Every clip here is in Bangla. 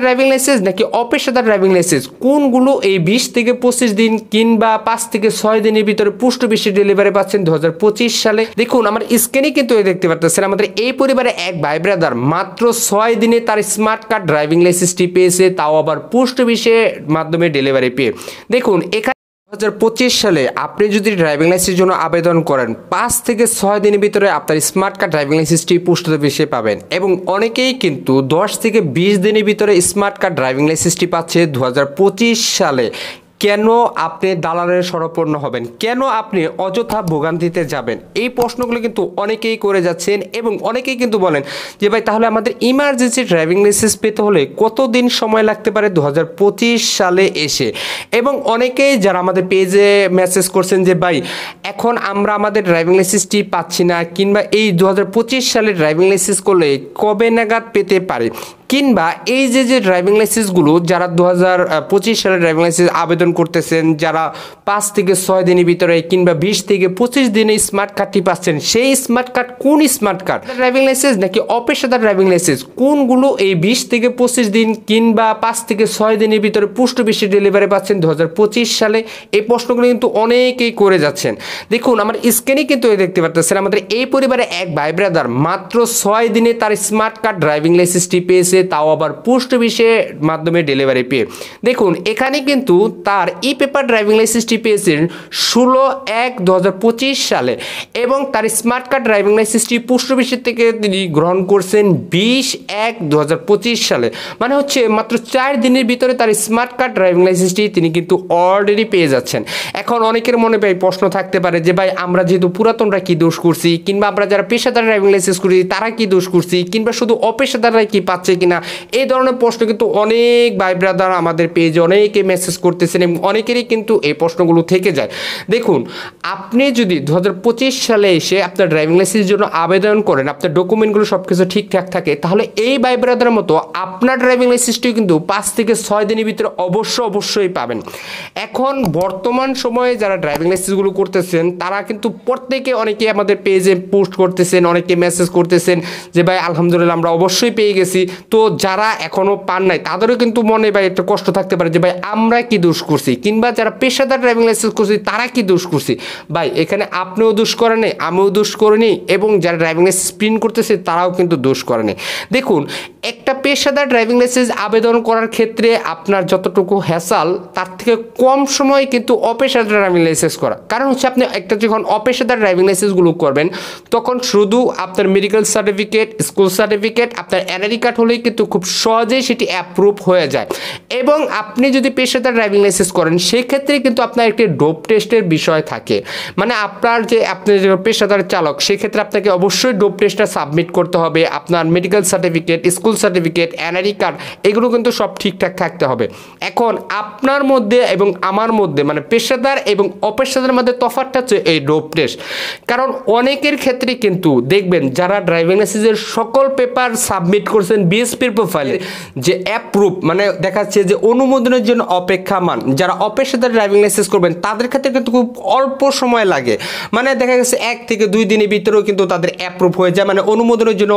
ড্রাইভিং লাইসেন্স নাকি অপেশাদার ড্রাইভিং লাইসেন্স কোনগুলো এই 20 থেকে 25 দিন কিংবা 5 থেকে 6 দিনের ভিতরে পোস্ট অফিসে ডেলিভারি পাচ্ছেন 2025 সালে। দেখুন আমার স্ক্রিনে কিন্তু দেখতে পাচ্ছেন আমাদের এই পরিবারে এক ভাই ব্রাদার মাত্র 6 দিনে তার স্মার্ট কার্ড ড্রাইভিং লাইসেন্সটি পেয়েছে, তাও আবার পোস্ট অফিসের মাধ্যমে ডেলিভারি পেয়ে। দেখুন এখানে 2025 সালে আপনি যদি ড্রাইভিং লাইসেন্সের জন্য আবেদন করেন 5 থেকে 6 দিনের ভিতরে আপনার স্মার্ট কার্ড ড্রাইভিং লাইসেন্সটি পোস্ট অফিসে পাবেন, এবং অনেকেই কিন্তু 10 থেকে 20 দিনের ভিতরে স্মার্ট কার্ড ড্রাইভিং লাইসেন্সটি পাচ্ছে 2025 সালে। কেন আপনি দালালের শরণাপন্ন হবেন, কেন আপনি অযথা ভোগান্তিতে যাবেন, এই প্রশ্নগুলো কিন্তু অনেকেই করে যাচ্ছেন। এবং অনেকেই কিন্তু বলেন যে ভাই তাহলে আমাদের ইমার্জেন্সি ড্রাইভিং লাইসেন্স পেতে হলে কতদিন সময় লাগতে পারে 2025 সালে এসে। এবং অনেকেই যারা আমাদের পেজে মেসেজ করছেন যে ভাই এখন আমরা আমাদের ড্রাইভিং লাইসেন্সটি পাচ্ছি না, কিংবা এই 2025 সালে ড্রাইভিং লাইসেন্স করলে কবে নাগাদ পেতে পারে, কিংবা এই যে ড্রাইভিং লাইসেন্সগুলো যারা 2025 সালে ড্রাইভিং লাইসেন্স আবেদন করতেছেন, যারা 5 থেকে 6 দিনের ভিতরে কিংবা 20 থেকে 25 দিনে স্মার্ট কার্ডটি পাচ্ছেন, সেই স্মার্ট কার্ড কোন স্মার্ট কার্ড, ড্রাইভিং লাইসেন্স নাকি অপেশাদার ড্রাইভিং লাইসেন্স কোনগুলো এই 20 থেকে 25 দিন কিংবা 5 থেকে 6 দিনের ভিতরে পোস্ট অফিসে ডেলিভারি পাচ্ছেন 2025 সালে, এই প্রশ্নগুলো কিন্তু অনেকেই করে যাচ্ছেন। দেখুন আমার স্ক্রিনে কিন্তু দেখতে পাচ্ছেন আমাদের এই পরিবারে এক ভাই ব্রাদার মাত্র 6 দিনে তার স্মার্ট কার্ড ড্রাইভিং লাইসেন্সটি পেয়েছে, তাও আবার পোস্ট অফিসের মাধ্যমে ডেলিভারি পেয়ে। দেখুন এখানে কিন্তু তার ই পেপার ড্রাইভিং লাইসেন্সটি পেয়েছেন 16/1/2025 সালে, এবং তার স্মার্ট কার্ড ড্রাইভিং লাইসেন্সটি পোস্ট অফিসের থেকে তিনি গ্রহণ করছেন 20/1/2025 সালে। মানে হচ্ছে মাত্র 4 দিনের ভিতরে তার স্মার্ট কার্ড ড্রাইভিং লাইসেন্সটি তিনি কিন্তু অলরেডি পেয়ে যাচ্ছেন। এখন অনেকের মনে ভাই প্রশ্ন থাকতে পারে যে ভাই আমরা যেহেতু পুরাতনরা কি দোষ করছি, কিংবা আমরা যারা পেশাদার ড্রাইভিং লাইসেন্স করি তারা কি দোষ করছি, কিংবা শুধু অপেশাদাররাই কি পাচ্ছে কিনা, এই ধরনের প্রশ্ন কিন্তু অনেক ভাই ব্রাদার আমাদের পেজে অনেকে মেসেজ করতেছেন, এবং অনেকেরই কিন্তু এই প্রশ্নগুলো থেকে যায়। দেখুন আপনি যদি 2025 সালে এসে আপনার ড্রাইভিং লাইসেন্সের জন্য আবেদন করেন, আপনার ডকুমেন্টগুলো সব কিছু ঠিকঠাক থাকে, তাহলে এই ভাই ব্রাদারের মতো আপনার ড্রাইভিং লাইসেন্সটিও কিন্তু 5 থেকে 6 দিনের ভিতরে অবশ্যই পাবেন। এখন বর্তমান সময়ে যারা ড্রাইভিং লাইসেন্সগুলো করতেছেন তারা কিন্তু প্রত্যেকে অনেকে আমাদের পেজে পোস্ট করতেছেন, অনেকে মেসেজ করতেছেন যে ভাই আলহামদুলিল্লাহ আমরা অবশ্যই পেয়ে গেছি। তো যারা এখনো পান নাই তাদেরও কিন্তু মনে ভাই একটা কষ্ট থাকতে পারে যে ভাই আমরা কি দোষ করছি, কিংবা যারা পেশাদার ড্রাইভিং লাইসেন্স করছি তারা কি দোষ করছি। ভাই এখানে আপনিও দোষ করেন, আমিও দোষ করিনি, এবং যারা ড্রাইভিং লাইসেন্স প্রিন্ট করতেছে তারাও কিন্তু দোষ করেনি। দেখুন একটা পেশাদার ড্রাইভিং লাইসেন্স আবেদন করার ক্ষেত্রে আপনার যতটুকু হ্যাসাল তার থেকে কম সময় কিন্তু অপেশাদার ড্রাইভিং লাইসেন্স করা। কারণ হচ্ছে আপনি একটা যখন অপেশাদার ড্রাইভিং লাইসেন্সগুলো করবেন তখন শুধু আপনার মেডিকেল সার্টিফিকেট, স্কুল সার্টিফিকেট, আপনার এনআরই কার্ড হলেই কিন্তু খুব সহজেই সেটি অ্যাপ্রুভ হয়ে যায়। এবং আপনি যদি পেশাদার ড্রাইভিং লাইসেন্স করেন সেক্ষেত্রে কিন্তু আপনার একটি ডোপ টেস্টের বিষয় থাকে, মানে আপনার যে আপনি যে পেশাদার চালক সেক্ষেত্রে আপনাকে অবশ্যই ডোপ টেস্টটা সাবমিট করতে হবে। আপনার medical certificate, school certificate, NRE card এগুলো কিন্তু সব ঠিকঠাক থাকতে হবে। এখন আপনার মধ্যে এবং আমার মধ্যে মানে পেশাদার এবং অপেশাদার মধ্যে তফাৎটা হচ্ছে এই ডোপ টেস্ট। কারণ অনেকের ক্ষেত্রে কিন্তু দেখবেন যারা ড্রাইভিং লাইসেন্সের সকল পেপার সাবমিট করছেন বিএসপির প্রোফাইলে যে অ্যাপ্রুভ মানে দেখাচ্ছে যে অনুমোদনের জন্য অপেক্ষামান, যারা অপেশাদার ড্রাইভিং লাইসেন্স করবেন তাদের ক্ষেত্রে কিন্তু খুব অল্প সময় লাগে, মানে দেখা গেছে 1 থেকে 2 দিনের ভিতরেও কিন্তু তাদের অ্যাপ্রুভ হয়ে যায়, মানে অনুমোদনের জন্য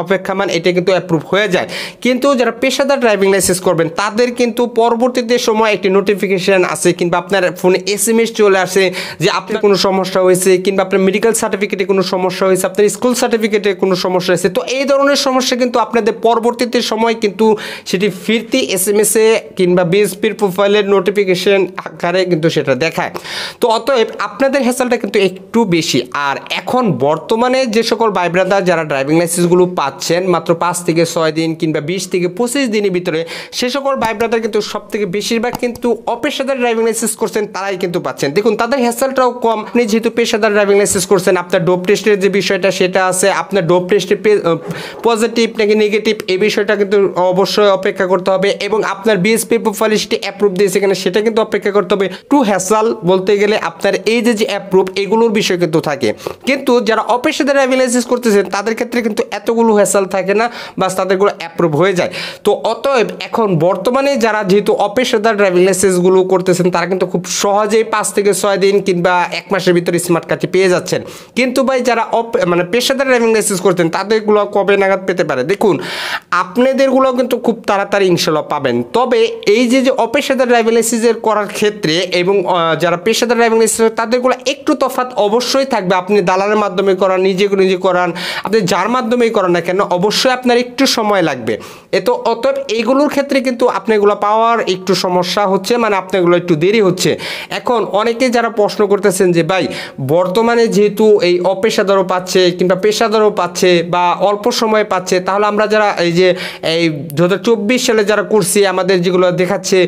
অপেক্ষামান এটা কিন্তু অ্যাপ্রুভ হয়ে যায়। কিন্তু যারা পেশাদার ড্রাইভিং লাইসেন্স করবেন তাদের কিন্তু পরবর্তীতে সময় একটি নোটিফিকেশন আসে, কিংবা আপনার ফোনে এসএমএস চলে আসে যে আপনার কোনো সমস্যা হয়েছে, কিংবা আপনার মেডিকেল সার্টিফিকেটে কোনো সমস্যা হয়েছে, আপনার স্কুল সার্টিফিকেটে কোনো সমস্যা হয়েছে। তো এই ধরনের সমস্যা কিন্তু আপনাদের পরবর্তীতে সময় কিন্তু সেটি ফিরতি এসএমএসে কিংবা বিএসপির প্রোফাইলের নোটিফিকেশন আকারে কিন্তু সেটা দেখায়। তো অতএব আপনাদের হ্যাসেলটা কিন্তু একটু বেশি। আর এখন বর্তমানে যে সকল ভাই ব্রাদার যারা ড্রাইভিং লাইসেন্সগুলো পাচ্ছেন মাত্র 5 থেকে 6 দিন কিংবা 20 থেকে 25 দিনের ভিতরে, সে সকল ভাই ব্রাদার কিন্তু সব থেকে বেশিরভাগ কিন্তু অপেশাদার ড্রাইভিং লাইসেন্স করছেন তারাই কিন্তু পাচ্ছেন। দেখুন তাদের হ্যাসেলটাও কম। আপনি যেহেতু পেশাদার ড্রাইভিং লাইসেন্স করছেন আপনার ডোপ টেস্টের যে বিষয়টা সেটা আছে, আপনার ডোপ টেস্টের পজিটিভ নাকি নেগেটিভ এই বিষয়টা কিন্তু অবশ্যই অপেক্ষা করতে হবে, এবং আপনার বিএসপি প্রোফাইলে সেটি অ্যাপ্রুভ দিয়েছে কিনা সেটা কিন্তু অপেক্ষা করতে হবে। টু হ্যাসাল বলতে গেলে আপনার এই যে অ্যাপ্রুভ এগুলোর বিষয় কিন্তু থাকে, কিন্তু যারা অপেশাদার ড্রাইভিং লাইসেন্স করতেছেন তাদের ক্ষেত্রে কিন্তু এতগুলো হ্যাসাল থাকে না, বাস তাদেরগুলো অ্যাপ্রুভ হয়ে যায়। তো অতএব এখন বর্তমানে যারা যেহেতু অপেশাদার ড্রাইভিং লাইসেন্সগুলো করতেছেন তারা কিন্তু খুব সহজেই 5 থেকে 6 দিন কিংবা 1 মাসের ভিতরে স্মার্ট কার্ডটি পেয়ে যাচ্ছেন। কিন্তু ভাই যারা মানে পেশাদার ড্রাইভিং লাইসেন্স করতেন তাদেরগুলো কবে নাগাদ পেতে পারে? দেখুন আপনাদেরগুলো কিন্তু খুব তাড়াতাড়ি ইনশাল্লাহ পাবেন। তবে এই যে অপেশাদার ড্রাইভিং লাইসেন্সের করার ক্ষেত্রে এবং যারা পেশাদার ড্রাইভিং লাইসেন্স তাদেরগুলো একটু তফাৎ অবশ্যই থাকবে। আপনি দালালের মাধ্যমে করান, নিজে করান, আপনি যার মাধ্যমেই করান না কেন, অবশ্যই আপনার একটু সময় লাগবে। অতএব এইগুলোর ক্ষেত্রে কিন্তু আপনাগুলো পাওয়ার একটু সমস্যা হচ্ছে, মানে আপনাগুলো একটু দেরি হচ্ছে। এখন অনেকে যারা প্রশ্ন করতেছেন যে ভাই বর্তমানে যেহেতু এই অপেশাদারও পাচ্ছে কিংবা পেশাদারও পাচ্ছে বা অল্প সময় পাচ্ছে, তাহলে আমরা যারা এই যে এই 2024 সালে যারা করছি আমাদের যেগুলো দেখাচ্ছে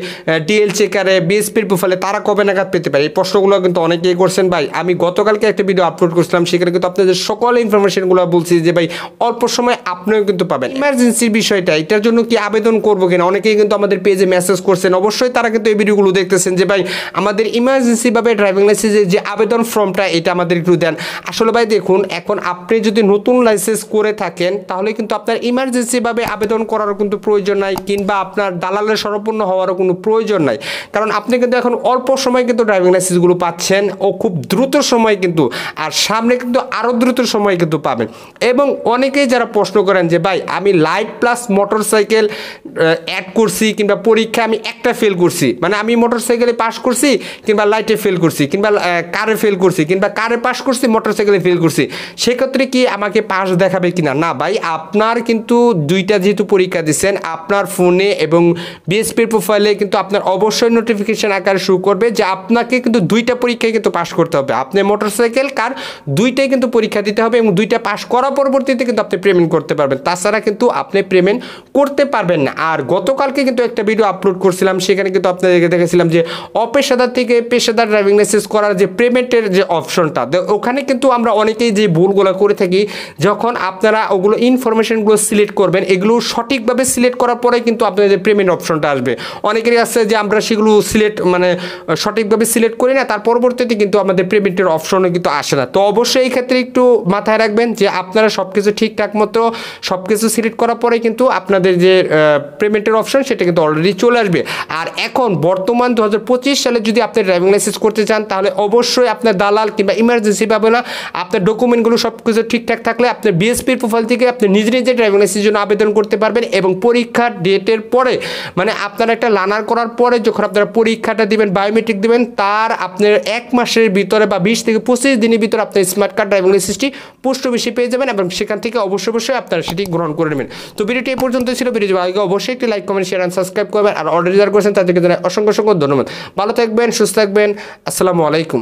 ডিএল চেকারে বিএসপির প্রোফাইলে, তারা কবে নাগাদ পেতে পারে? এই প্রশ্নগুলো কিন্তু অনেকেই করছেন। ভাই আমি গতকালকে একটা ভিডিও আপলোড করছিলাম, সেখানে কিন্তু আপনাদের সকল ইনফরমেশনগুলো বলছি যে ভাই অল্প সময় আপনিও কিন্তু পাবেন। ইমার্জেন্সির বিষয়টা, এটার জন্য কি আবেদন করবো কিনা, অনেকেই কিন্তু আমাদের পেজে মেসেজ করছেন। অবশ্যই তারা কিন্তু এই ভিডিওগুলো দেখতেছেন যে ভাই আমাদের ইমার্জেন্সিভাবে ড্রাইভিং লাইসেন্সের যে আবেদন ফর্মটা এটা আমাদের একটু দেন। আসলে ভাই দেখুন, এখন আপনি যদি নতুন লাইসেন্স করে থাকেন তাহলে কিন্তু আপনার ইমার্জেন্সিভাবে আবেদন করারও কিন্তু প্রয়োজন নাই, কিংবা আপনার দালালের শরণাপন্ন হওয়ারও কোনো প্রয়োজন নাই। কারণ আপনি কিন্তু এখন অল্প সময় কিন্তু ড্রাইভিং লাইসেন্সগুলো পাচ্ছেন ও খুব দ্রুত সময় কিন্তু, আর সামনে কিন্তু আরও দ্রুত সময় কিন্তু পাবেন। এবং অনেকেই যারা প্রশ্ন করেন যে ভাই আমি লাইট প্লাস মোটরসাইকেল অ্যাড করছি কিংবা পরীক্ষা আমি একটা ফেল করছি, মানে আমি মোটরসাইকেলে পাস করছি কিংবা লাইটে ফেল করছি কিংবা কারে ফেল করছি কিংবা কারে পাস করছি মোটরসাইকেলে ফেল করছি, সেক্ষেত্রে কি আমাকে পাস দেখাবে কিনা? না ভাই, আপনার কিন্তু দুইটা যেহেতু পরীক্ষা দিচ্ছেন, আপনার ফোনে এবং বিএসপির প্রোফাইলে কিন্তু আপনার অবশ্যই নোটিফিকেশন আকারে শুরু করবে যে আপনাকে কিন্তু দুইটা পরীক্ষায় কিন্তু পাস করতে হবে। আপনি মোটরসাইকেল কার দুইটাই কিন্তু পরীক্ষা দিতে হবে এবং দুইটা পাস করার পরবর্তীতে কিন্তু আপনি পেমেন্ট করতে পারবেন, তাছাড়া কিন্তু আপনি পেমেন্ট করতে পারবেন না। আর গতকালকে কিন্তু একটা ভিডিও আপলোড করছিলাম, সেখানে কিন্তু আপনাদেরকে দেখেছিলাম যে অপেশাদার থেকে পেশাদার ড্রাইভিং লাইসেন্স করার যে পেমেন্টের যে অপশনটা, ওখানে কিন্তু আমরা অনেকেই যে ভুলগুলো করে থাকি, যখন আপনারা ওগুলো ইনফরমেশনগুলো সিলেক্ট করবেন, এগুলো সঠিকভাবে সিলেক্ট করার পরে কিন্তু আপনাদের যে পেমেন্ট অপশনটা আসবে, অনেকেরই আছে যে আমরা সেগুলো মানে সঠিকভাবে সিলেক্ট করি না, তার পরবর্তীতে কিন্তু আমাদের পেমেন্টের অপশনও কিন্তু আসে না। তো অবশ্যই এই ক্ষেত্রে একটু মাথায় রাখবেন যে আপনারা সব কিছু ঠিকঠাক মতো সব কিছু সিলেক্ট করার পরে কিন্তু আপনাদের যে পেমেন্টের অপশন সেটা কিন্তু অলরেডি চলে আসবে। আর এখন বর্তমান 2025 সালে যদি আপনি ড্রাইভিং লাইসেন্স করতে চান তাহলে অবশ্যই আপনার দালাল কিংবা ইমার্জেন্সি পাবে না, আপনার ডকুমেন্টগুলো সব কিছু ঠিকঠাক থাকলে আপনার বিএসপির প্রোফাইল থেকে আপনি নিজে নিজে ড্রাইভিং লাইসেন্সের জন্য আবেদন করতে পারবেন। এবং পরীক্ষার ডেটের পরে, মানে আপনারা একটা লার্নার করার পরে যখন আপনারা পরীক্ষাটা দিবেন, বায়োমেট্রিক দিবেন, তার আপনার 1 মাসের ভিতরে বা 20 থেকে 25 দিনের ভিতরে আপনার স্মার্ট কার্ড ড্রাইভিং লাইসেন্সটি পোস্ট অফিসে পেয়ে যাবেন এবং সেখান থেকে অবশ্যই আপনারা সেটি গ্রহণ করে নেবেন। তো ভিডিওটি এই পর্যন্ত ছিল। ভিডিও ভালো অবশ্যই একটি like, comment, share and subscribe করবেন। আর অলরেডি যারা করেছেন তাদেরকে জানাই অসংখ্য ধন্যবাদ। ভালো থাকবেন, সুস্থ থাকবেন। আসসালামু আলাইকুম।